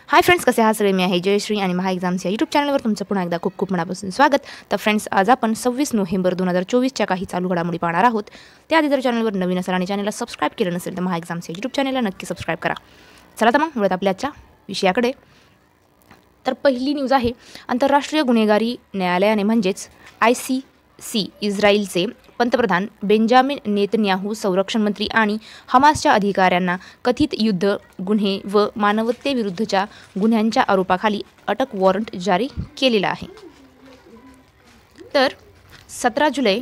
Hi friends, कसे आहात सगळे? मी आहे जयश्री आणि महा एक्झाम्स या यूट्यूब चॅनलवर तुमचं पुन्हा एकदा खूप खूप मनापासून स्वागत. तर फ्रेंड्स, आज आपण 26 नोव्हेंबर 2024च्या काही चालू घडामोडी पाहणार आहोत. त्याआधी जर चॅनलवर नवीन असाल आणि चॅनलला सबस्क्राईब केलं नसेल तर महा एक्झाम्स या यूट्यूब चॅनलला नक्की सबस्क्राईब करा. चला तर मग वळत आपल्या आजच्या विषयाकडे. तर पहिली न्यूज आहे, आंतरराष्ट्रीय गुन्हेगारी न्यायालयाने म्हणजेच ICC इस्रायलचे पंतप्रधान बेंजामिन नेतन्याहू, संरक्षण मंत्री आणि हमासच्या अधिकाऱ्यांना कथित युद्ध गुन्हे व मानवतेविरुद्धच्या गुन्ह्यांच्या आरोपाखाली अटक वॉरंट जारी केलेला आहे. तर 17 जुलै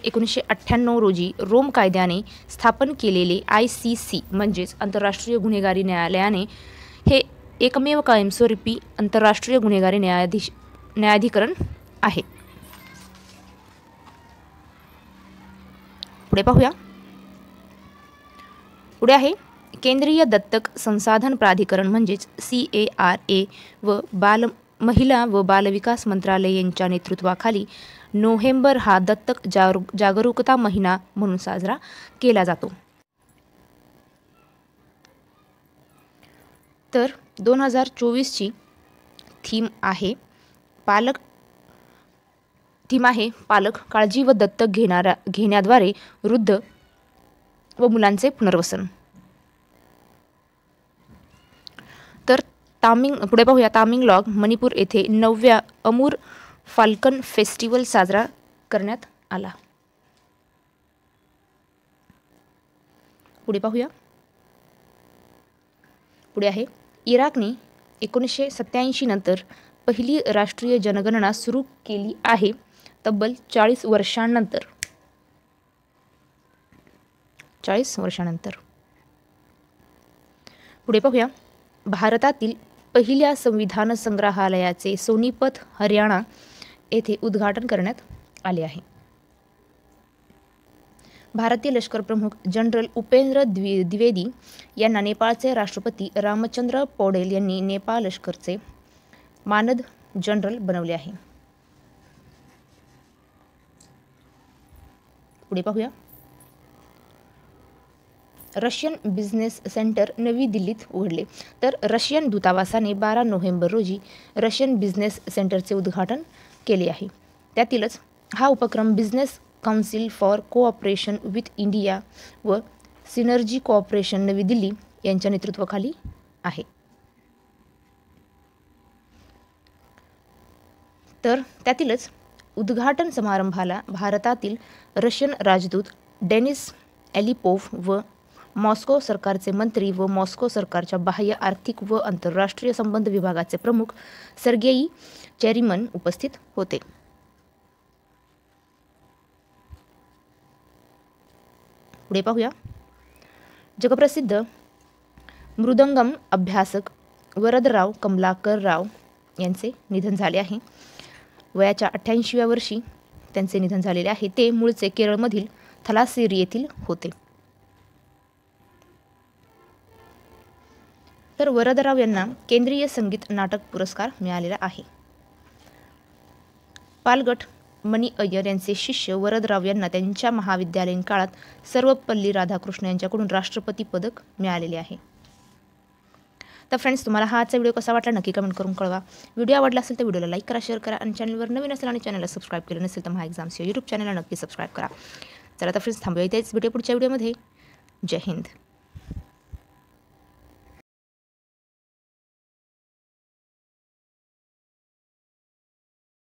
1998 रोजी रोम कायद्याने स्थापन केलेले ICC म्हणजेच आंतरराष्ट्रीय गुन्हेगारी न्यायालयाने हे एकमेव कायमस्वरूपी आंतरराष्ट्रीय गुन्हेगारी न्यायाधिकरण आहे. पुढे पाहूया. पुढे आहे, केंद्रीय दत्तक संसाधन प्राधिकरण म्हणजेच CARA व महिला व बालविकास मंत्रालय यांच्या नेतृत्वाखाली नोव्हेंबर हा दत्तक जागरूकता महिना म्हणून साजरा केला जातो. तर 2024ची थीम आहे पालक काळजी व दत्तक घेण्याद्वारे वृद्ध व मुलांचे पुनर्वसन. तर पुढे पाहूया, तामिंगलॉग मणिपूर येथे 9व्या अमूर फाल्कन फेस्टिवल साजरा करण्यात आला. पुढे पाहूया. पुढे आहे, इराकने 1987 नंतर पहिली राष्ट्रीय जनगणना सुरू केली आहे, तब्बल 40 वर्षांनंतर. पुढे पाहूया, भारतातील पहिल्या संविधान संग्रहालयाचे सोनीपत हरियाणा येथे उद्घाटन करण्यात आले आहे. भारतीय लष्कर प्रमुख जनरल उपेंद्र द्विवेदी यांना नेपाळचे राष्ट्रपती रामचंद्र पौडेल यांनी नेपाळ लष्करचे मानद जनरल बनवले आहे. पुढे पाहूया, रशियन बिझनेस सेंटर नवी दिल्लीत उघडले. तर रशियन दूतावासाने 12 नोव्हेंबर रोजी रशियन बिझनेस सेंटरचे उद्घाटन केले आहे. त्यातीलच हा उपक्रम business council for cooperation with India व सिनर्जी कोऑपरेशन नवी दिल्ली यांच्या नेतृत्वाखाली आहे. तर त्यातीलच उद्घाटन समारंभाला भारतातील रशियन राजदूत डेनिस एलिपोव्ह व मॉस्को सरकारचे मंत्री व मॉस्को सरकारच्या बाह्य आर्थिक व आंतरराष्ट्रीय संबंध विभागाचे प्रमुख सर्गेई चेरिमन उपस्थित होते. पुढे पाहूया, जगप्रसिद्ध मृदंगम अभ्यासक वरदराव कमलाकर राव यांचे निधन झाले आहे. वयाच्या 88व्या वर्षी त्यांचे निधन झालेले आहे. ते मूळचे केरळमधील थलासेरी येथील होते. तर वरदराव यांना केंद्रीय संगीत नाटक पुरस्कार मिळालेला आहे. पालगट मणी अय्यर यांचे शिष्य वरदराव यांना त्यांच्या महाविद्यालयीन काळात सर्वपल्ली राधाकृष्ण यांच्याकडून राष्ट्रपती पदक मिळालेले आहे. तर फ्रेंड्स, तुम्हाला हा आजचा व्हिडिओ कसा वाटला नक्की कमेंट करून कळवा. व्हिडिओ आवडला असेल तर व्हिडिओला लाईक करा, शेअर करा आणि चॅनलवर नवीन असेल आणि चॅनलला सबस्क्राईब केलं नसेल तर महा एक्झाम्स या यूट्यूब चॅनलला नक्की सबस्क्राईब करा. चला तर फ्रेंड्स, थांबूया इथेच. भेटूया पुढच्या व्हिडिओमध्ये. जय हिंद.